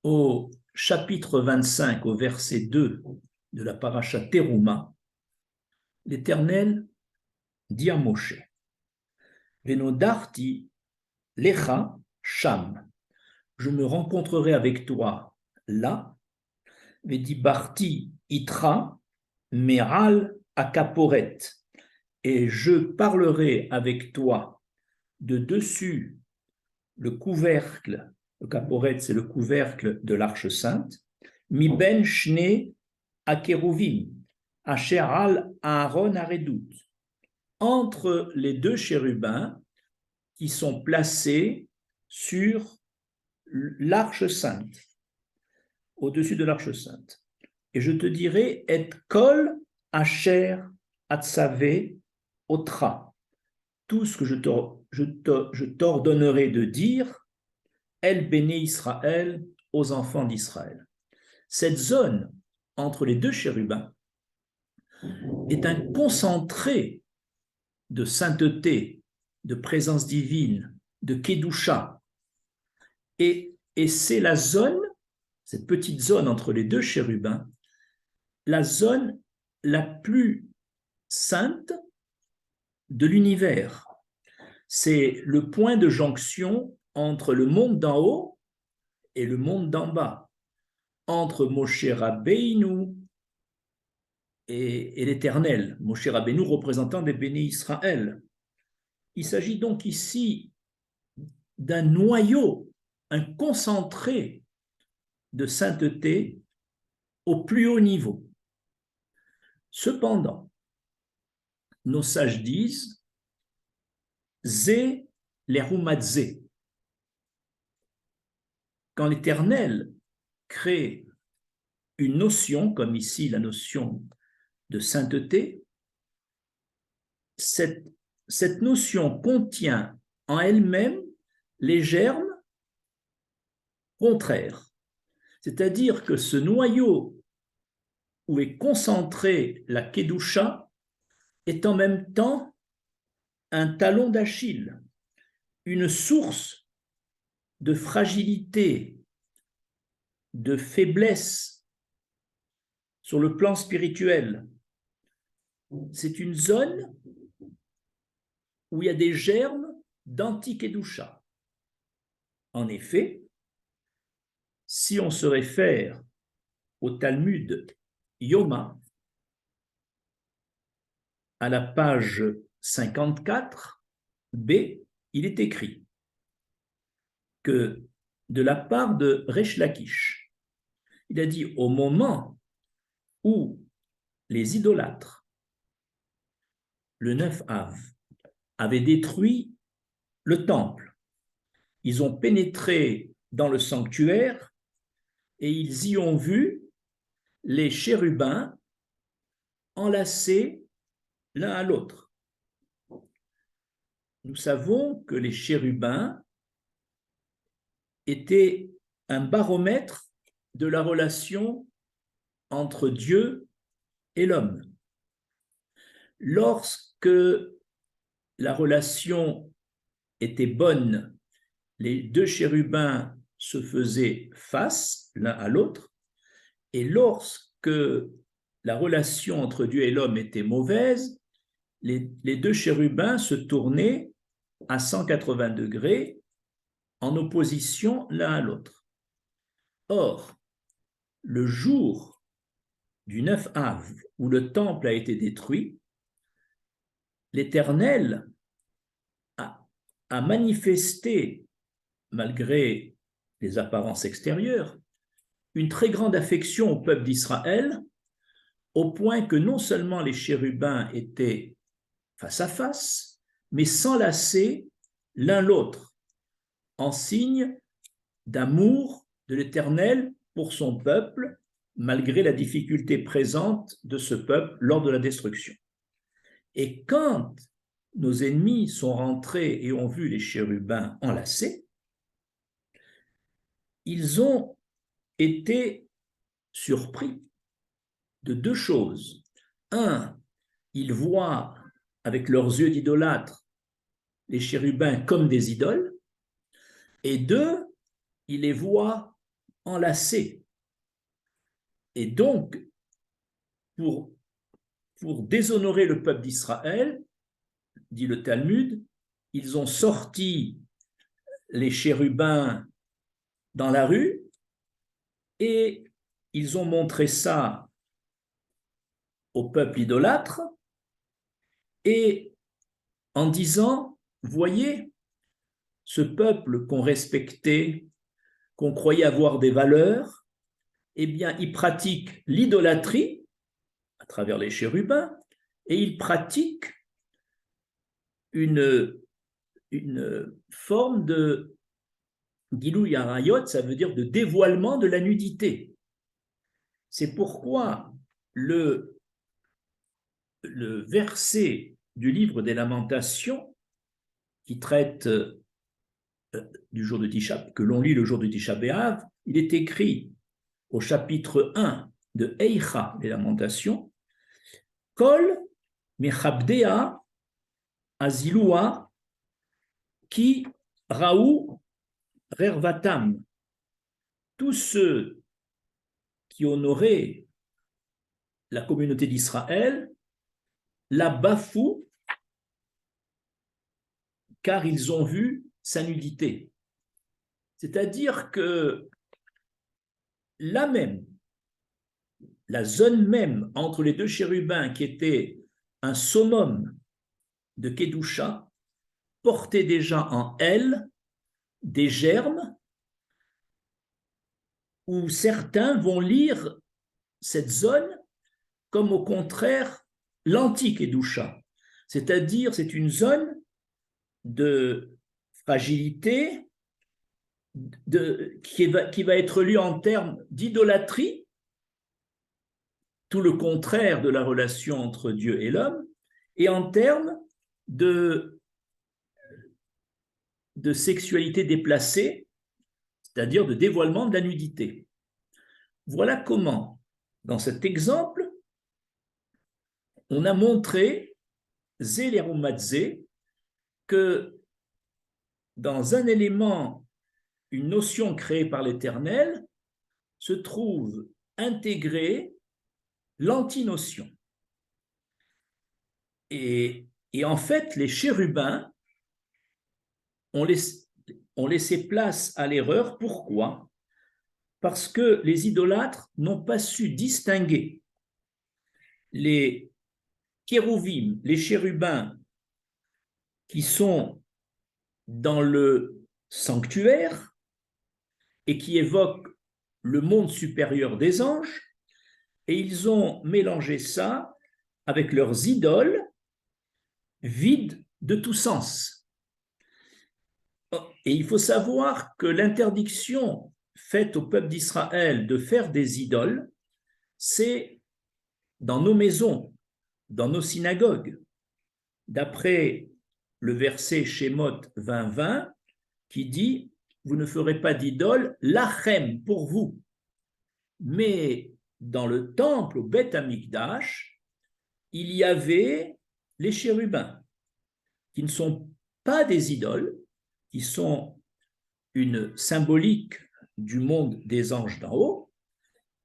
Au chapitre 25, au verset 2 de la paracha Teruma, l'Éternel dit à Moshe, Venodarti lecha sham, je me rencontrerai avec toi là, Vedibarti itra meral akaporet, et je parlerai avec toi de dessus le couvercle, le caporet c'est le couvercle de l'arche sainte, mi ben shne akeruvim, asher al Aaron aredut, entre les deux chérubins qui sont placés sur l'arche sainte, au-dessus de l'arche sainte. Et je te dirai, et kol asher atsavé otra, tout ce que je t'ordonnerai de dire, El béné Israël, aux enfants d'Israël. Cette zone entre les deux chérubins est un concentré de sainteté, de présence divine, de Kedusha. Et c'est la zone, cette petite zone entre les deux chérubins, la zone la plus sainte de l'univers. C'est le point de jonction entre le monde d'en haut et le monde d'en bas, entre Moshe Rabbeinu et l'Éternel, Moshe Rabbeinu représentant des bénis Israël. Il s'agit donc ici d'un noyau, un concentré de sainteté au plus haut niveau. Cependant, nos sages disent Zé l'Erumadze. Quand l'Éternel crée une notion, comme ici la notion de sainteté, cette notion contient en elle-même les germes contraires. C'est-à-dire que ce noyau où est concentrée la Kedusha est en même temps un talon d'Achille, une source de fragilité, de faiblesse sur le plan spirituel. C'est une zone où il y a des germes d'anti-Kedusha. En effet, si on se réfère au Talmud Yoma, à la page 54, B, il est écrit que de la part de Resh Lakish, il a dit au moment où les idolâtres, le 9 Av, avaient détruit le temple, ils ont pénétré dans le sanctuaire et ils y ont vu les chérubins enlacés l'un à l'autre. Nous savons que les chérubins étaient un baromètre de la relation entre Dieu et l'homme. Lorsque la relation était bonne, les deux chérubins se faisaient face l'un à l'autre, et lorsque la relation entre Dieu et l'homme était mauvaise, les deux chérubins se tournaient à 180 degrés en opposition l'un à l'autre. Or, le jour du 9 Av, où le temple a été détruit, l'Éternel a manifesté, malgré les apparences extérieures, une très grande affection au peuple d'Israël, au point que non seulement les chérubins étaient face à face, mais s'enlaçaient l'un l'autre, en signe d'amour de l'Éternel pour son peuple, malgré la difficulté présente de ce peuple lors de la destruction. Et quand nos ennemis sont rentrés et ont vu les chérubins enlacés, ils ont été surpris de deux choses. Un, ils voient avec leurs yeux d'idolâtres les chérubins comme des idoles, et deux, ils les voient enlacés. Et donc, pour déshonorer le peuple d'Israël, dit le Talmud, ils ont sorti les chérubins dans la rue et ils ont montré ça au peuple idolâtre et en disant, voyez, ce peuple qu'on respectait, qu'on croyait avoir des valeurs, eh bien, il pratique l'idolâtrie à travers les chérubins et il pratique une forme de Gilou Yarayot, ça veut dire de dévoilement de la nudité. C'est pourquoi le verset du livre des Lamentations qui traite du jour de Tisha, que l'on lit le jour de Tisha B'Av, il est écrit au chapitre 1 de Eicha, les Lamentations, Kol mechabdea azilua ki raou rervatam. Tous ceux qui honoraient la communauté d'Israël la bafouent car ils ont vu sa nudité. C'est-à-dire que là même, la zone même entre les deux chérubins qui était un summum de Kedusha portait déjà en elle des germes où certains vont lire cette zone comme au contraire l'anti-Kedusha. C'est-à-dire c'est une zone de fragilité qui va être lue en termes d'idolâtrie, tout le contraire de la relation entre Dieu et l'homme, et en termes de sexualité déplacée, c'est-à-dire de dévoilement de la nudité. Voilà comment, dans cet exemple, on a montré, Zéléroumadze, que dans un élément, une notion créée par l'Éternel, se trouve intégrée l'antinotion. Et en fait, les chérubins ont laissé place à l'erreur. Pourquoi? Parce que les idolâtres n'ont pas su distinguer les kérouvim, les chérubins qui sont dans le sanctuaire et qui évoquent le monde supérieur des anges, et ils ont mélangé ça avec leurs idoles vides de tout sens. Et il faut savoir que l'interdiction faite au peuple d'Israël de faire des idoles, c'est dans nos maisons, dans nos synagogues. D'après le verset Shemot 20-20, qui dit « Vous ne ferez pas d'idole, lachem, pour vous ». Mais dans le temple, au Beth Amikdash, il y avait les chérubins, qui ne sont pas des idoles, qui sont une symbolique du monde des anges d'en haut.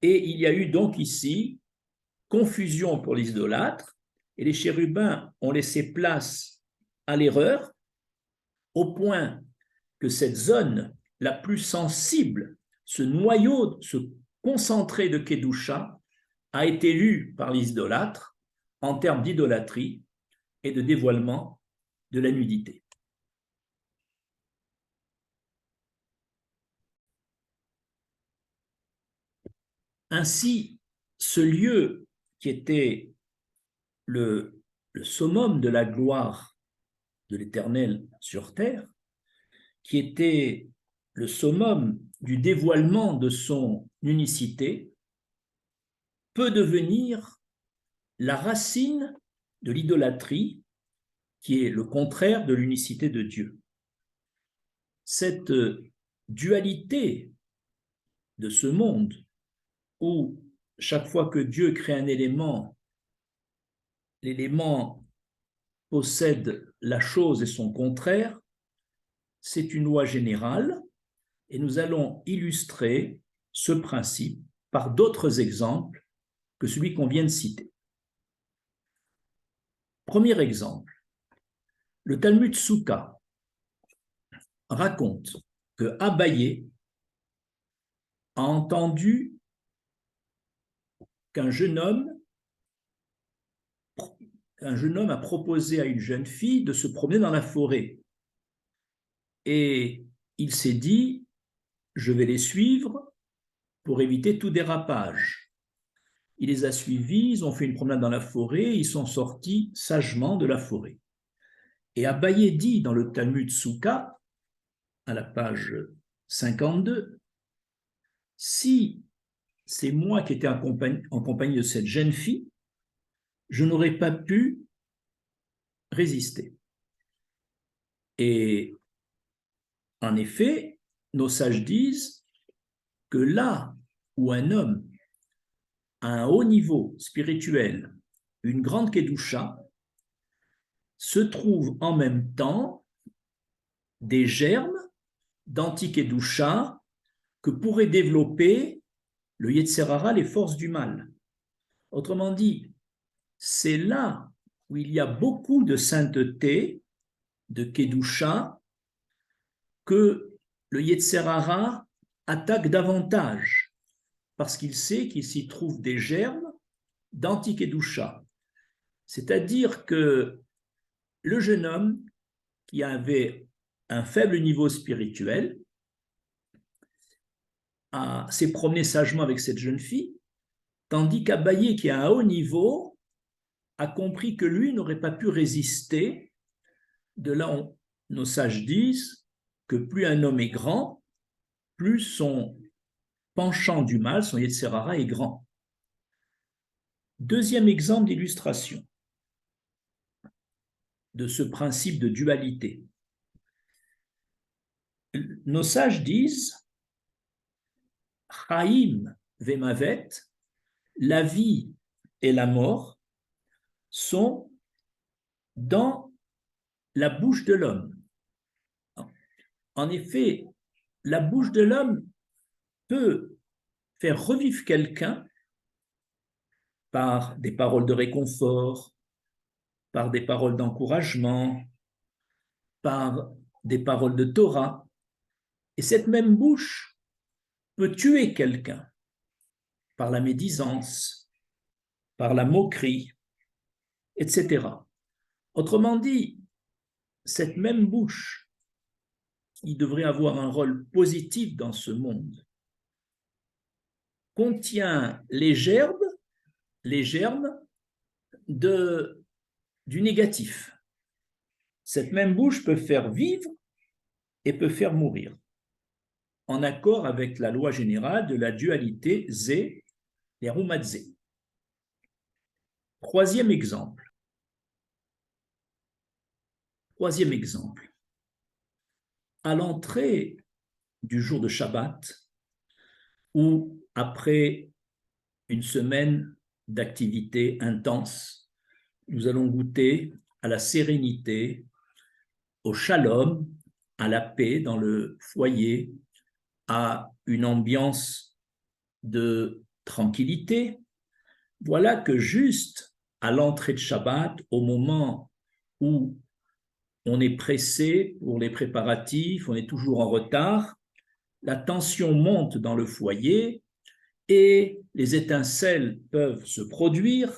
Et il y a eu donc ici confusion pour les idolâtres, et les chérubins ont laissé place à l'erreur, au point que cette zone la plus sensible, ce noyau, ce concentré de Kedusha, a été lu par les idolâtres en termes d'idolâtrie et de dévoilement de la nudité. Ainsi, ce lieu qui était le summum de la gloire de l'Éternel sur terre, qui était le summum du dévoilement de son unicité, peut devenir la racine de l'idolâtrie, qui est le contraire de l'unicité de Dieu. Cette dualité de ce monde, où chaque fois que Dieu crée un élément, l'élément possède la chose et son contraire, c'est une loi générale, et nous allons illustrer ce principe par d'autres exemples que celui qu'on vient de citer. Premier exemple, le Talmud Souka raconte que Abaye a entendu qu'un jeune homme a proposé à une jeune fille de se promener dans la forêt. Et il s'est dit, je vais les suivre pour éviter tout dérapage. Il les a suivis, ils ont fait une promenade dans la forêt, ils sont sortis sagement de la forêt. Et Abaye dit dans le Talmud Souka, à la page 52, si c'est moi qui étais en compagnie de cette jeune fille, je n'aurais pas pu résister. Et en effet, nos sages disent que là où un homme a un haut niveau spirituel, une grande kedusha, se trouvent en même temps des germes d'anti-kedusha que pourrait développer le Yetzer Hara, les forces du mal. Autrement dit, c'est là où il y a beaucoup de sainteté, de kedusha, que le Yetzer Hara attaque davantage, parce qu'il sait qu'il s'y trouve des germes d'anti-kedusha. C'est-à-dire que le jeune homme qui avait un faible niveau spirituel s'est promené sagement avec cette jeune fille, tandis qu'Abaye, qui a un haut niveau, a compris que lui n'aurait pas pu résister. De là, nos sages disent que plus un homme est grand, plus son penchant du mal, son Yetzer Hara, est grand. Deuxième exemple d'illustration de ce principe de dualité. Nos sages disent Chaim vemavet, la vie et la mort sont dans la bouche de l'homme. En effet, la bouche de l'homme peut faire revivre quelqu'un par des paroles de réconfort, par des paroles d'encouragement, par des paroles de Torah. Et cette même bouche peut tuer quelqu'un par la médisance, par la moquerie, etc. Autrement dit, cette même bouche qui devrait avoir un rôle positif dans ce monde contient les germes du négatif. Cette même bouche peut faire vivre et peut faire mourir, en accord avec la loi générale de la dualité Zé et Rumadze. Troisième exemple. À l'entrée du jour de Shabbat, ou après une semaine d'activité intense, nous allons goûter à la sérénité, au shalom, à la paix dans le foyer, à une ambiance de tranquillité. Voilà que juste à l'entrée de Shabbat, au moment où on est pressé pour les préparatifs, on est toujours en retard, la tension monte dans le foyer et les étincelles peuvent se produire.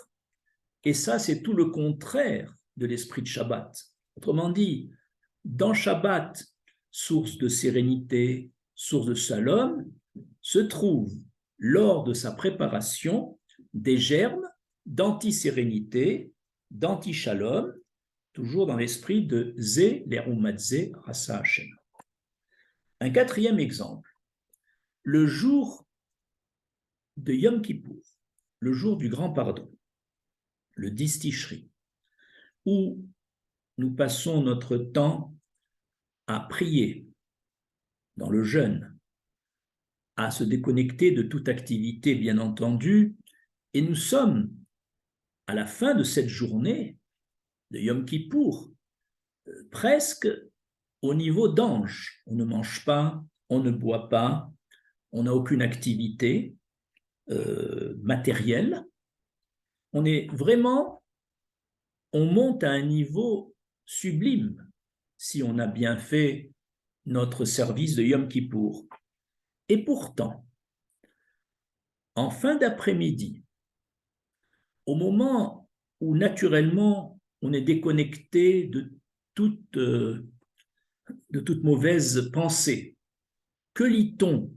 Et ça, c'est tout le contraire de l'esprit de Shabbat. Autrement dit, dans Shabbat, source de sérénité, source de shalom, se trouve, lors de sa préparation, des germes d'anti-sérénité, d'anti-shalom, toujours dans l'esprit de Zé, l'Erumadze, Rasa Hashem. Un quatrième exemple, le jour de Yom Kippour, le jour du grand pardon, le 10 Tishri, où nous passons notre temps à prier dans le jeûne, à se déconnecter de toute activité, bien entendu, et nous sommes à la fin de cette journée de Yom Kippour, presque au niveau d'ange. On ne mange pas, on ne boit pas, on n'a aucune activité matérielle. On est vraiment, on monte à un niveau sublime si on a bien fait notre service de Yom Kippour. Et pourtant, en fin d'après-midi, au moment où naturellement on est déconnecté de toute mauvaise pensée, que lit-on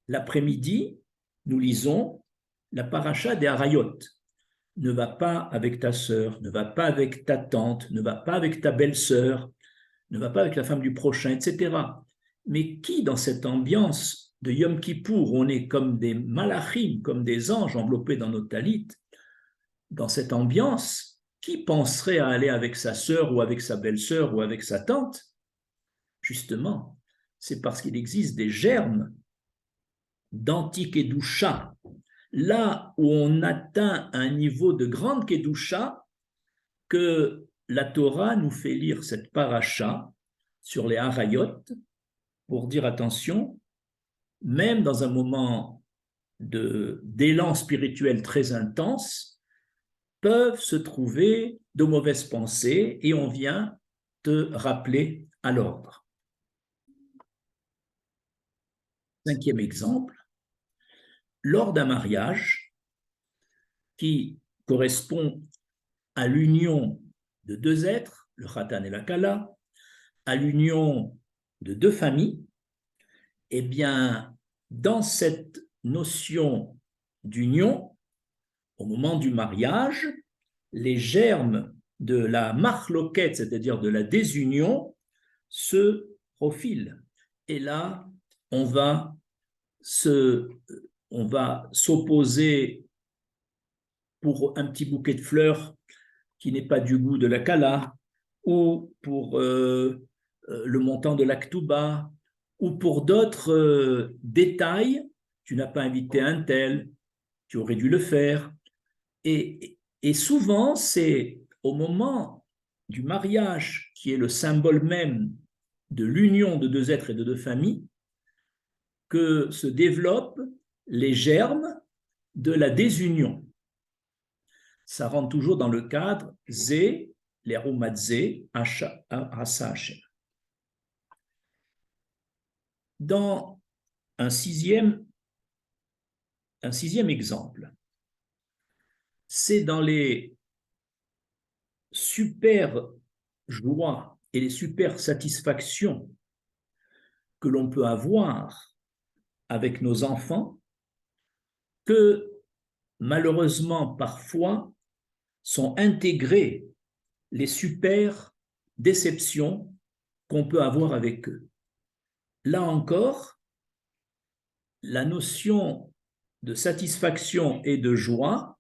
l'après-midi? Nous lisons la paracha des Harayot. Ne va pas avec ta sœur, ne va pas avec ta tante, ne va pas avec ta belle-sœur, ne va pas avec la femme du prochain, etc. Mais qui, dans cette ambiance de Yom Kippour, où on est comme des malachim, comme des anges enveloppés dans nos talits, dans cette ambiance, qui penserait à aller avec sa sœur ou avec sa belle-sœur ou avec sa tante? Justement, c'est parce qu'il existe des germes d'anti-Kedusha. Là où on atteint un niveau de grande Kedusha, que la Torah nous fait lire cette paracha sur les Harayot pour dire attention, même dans un moment d'élan spirituel très intense, peuvent se trouver de mauvaises pensées et on vient te rappeler à l'ordre. Cinquième exemple, lors d'un mariage qui correspond à l'union de deux êtres, le Khatan et la Kala, à l'union de deux familles, eh bien, dans cette notion d'union, au moment du mariage, les germes de la machloket, c'est-à-dire de la désunion, se profilent. Et là, on va s'opposer pour un petit bouquet de fleurs qui n'est pas du goût de la kala, ou pour le montant de l'aktuba, ou pour d'autres détails. Tu n'as pas invité un tel, tu aurais dû le faire. Et souvent, c'est au moment du mariage, qui est le symbole même de l'union de deux êtres et de deux familles, que se développent les germes de la désunion. Ça rentre toujours dans le cadre Zé, les Rumadze, Asa Hashem. Dans un sixième exemple, c'est dans les super joies et les super satisfactions que l'on peut avoir avec nos enfants que malheureusement parfois sont intégrées les super déceptions qu'on peut avoir avec eux. Là encore, la notion de satisfaction et de joie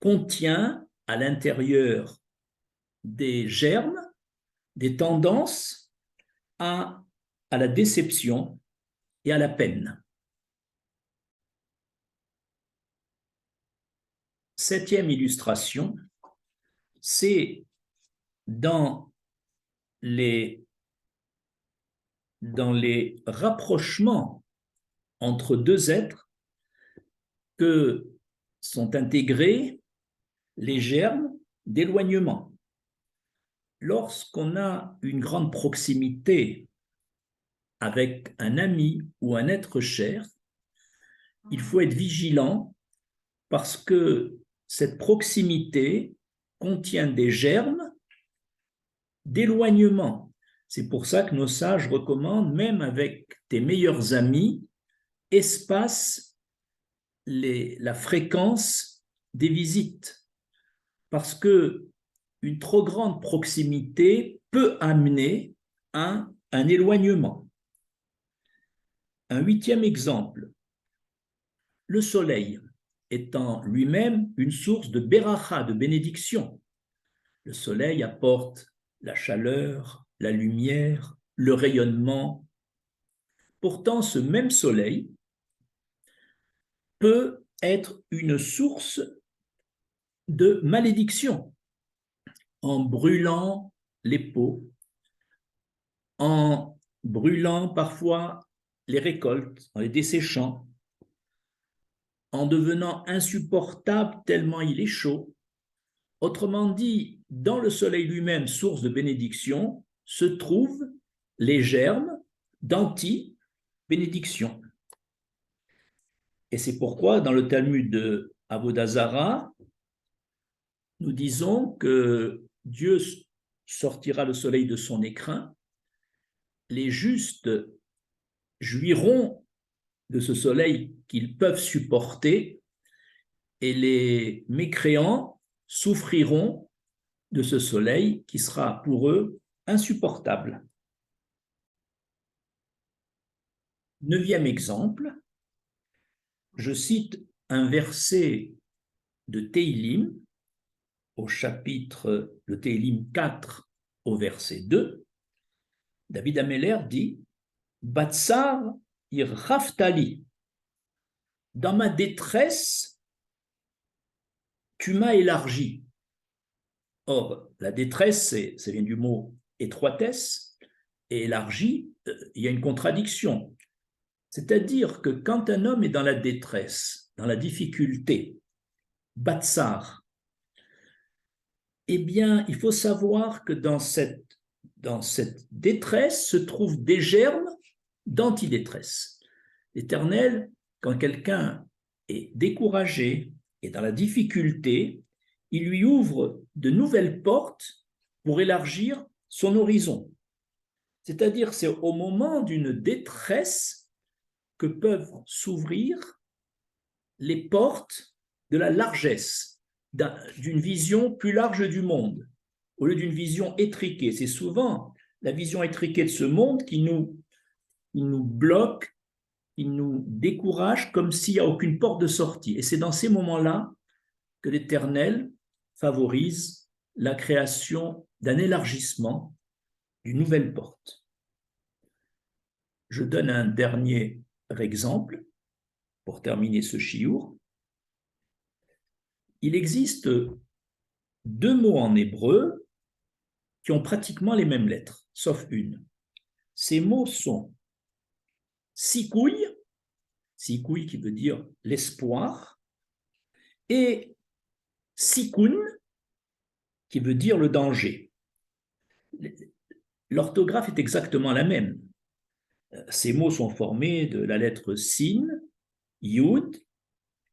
contient à l'intérieur des germes, des tendances à la déception et à la peine. Septième illustration, c'est dans les rapprochements entre deux êtres que sont intégrés les germes d'éloignement. Lorsqu'on a une grande proximité avec un ami ou un être cher, il faut être vigilant parce que cette proximité contient des germes d'éloignement. C'est pour ça que nos sages recommandent, même avec tes meilleurs amis, espace la fréquence des visites. Parce que une trop grande proximité peut amener à un éloignement. Un huitième exemple, le soleil étant lui-même une source de beracha, de bénédiction. Le soleil apporte la chaleur, la lumière, le rayonnement. Pourtant, ce même soleil peut être une source de malédiction en brûlant les peaux, en brûlant parfois les récoltes, en les desséchant, en devenant insupportable tellement il est chaud. Autrement dit, dans le soleil lui-même, source de bénédiction, se trouvent les germes d'anti-bénédiction. Et c'est pourquoi, dans le Talmud de Avodah Zarah, nous disons que Dieu sortira le soleil de son écrin, les justes jouiront de ce soleil qu'ils peuvent supporter et les mécréants souffriront de ce soleil qui sera pour eux insupportable. 9e exemple, je cite un verset de Teilim au chapitre de Teilim 4 au verset 2. David Ameller dit Batsar irhaftali, dans ma détresse, tu m'as élargi. Or, la détresse, ça vient du mot étroitesse, et élargi, il y a une contradiction. C'est-à-dire que quand un homme est dans la détresse, dans la difficulté, batsar, eh bien, il faut savoir que dans cette détresse se trouvent des germes d'antidétresse. L'Éternel, quand quelqu'un est découragé et dans la difficulté, il lui ouvre de nouvelles portes pour élargir son horizon. C'est-à-dire, c'est au moment d'une détresse que peuvent s'ouvrir les portes de la largesse, d'une vision plus large du monde, au lieu d'une vision étriquée. C'est souvent la vision étriquée de ce monde qui nous bloque, qui nous décourage, comme s'il n'y a aucune porte de sortie. Et c'est dans ces moments-là que l'Éternel favorise la création d'un élargissement, d'une nouvelle porte. Je donne un dernier exemple pour terminer ce chiour. Il existe 2 mots en hébreu qui ont pratiquement les mêmes lettres, sauf une. Ces mots sont sikouï, sikouï qui veut dire l'espoir, et sikoun qui veut dire le danger. L'orthographe est exactement la même. Ces mots sont formés de la lettre sin, yud,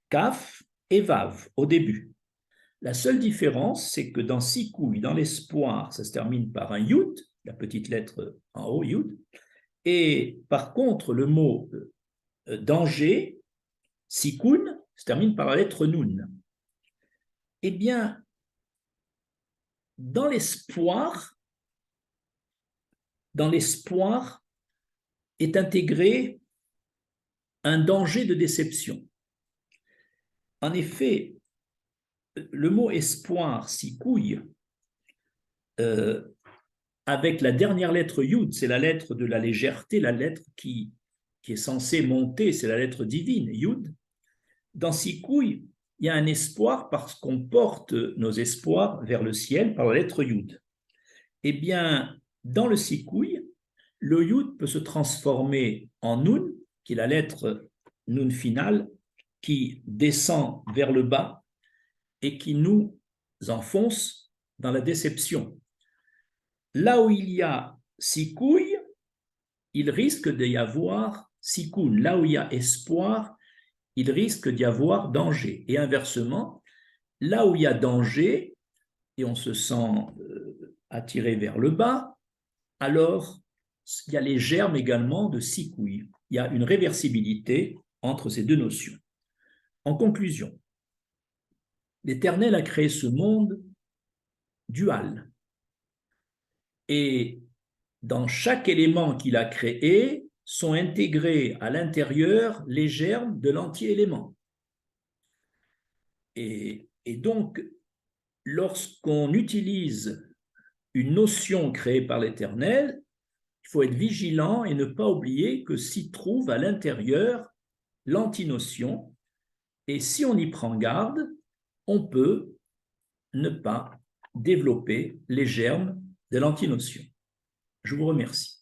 kaf et vav au début. La seule différence, c'est que dans sikouï, dans l'espoir, ça se termine par un yud, la petite lettre en haut, yud, et par contre, le mot danger, sikoun, se termine par la lettre nun. Eh bien, dans l'espoir est intégré un danger de déception. En effet, le mot espoir, sikouï, avec la dernière lettre yud, c'est la lettre de la légèreté, la lettre qui est censée monter, c'est la lettre divine, yud. Dans sikouï, il y a un espoir parce qu'on porte nos espoirs vers le ciel par la lettre yud. Eh bien, dans le sikouï, le yud peut se transformer en nun, qui est la lettre nun finale, qui descend vers le bas et qui nous enfonce dans la déception. Là où il y a sikouï, il risque d'y avoir sikoun. Là où il y a espoir, il risque d'y avoir danger. Et inversement, là où il y a danger, et on se sent attiré vers le bas, alors il y a les germes également de sikouï. Il y a une réversibilité entre ces deux notions. En conclusion, l'Éternel a créé ce monde dual. Et dans chaque élément qu'il a créé, sont intégrés à l'intérieur les germes de l'anti-élément. Et donc, lorsqu'on utilise une notion créée par l'Éternel, il faut être vigilant et ne pas oublier que s'y trouve à l'intérieur l'antinotion. Et si on y prend garde, on peut ne pas développer les germes de l'antinotion. Je vous remercie.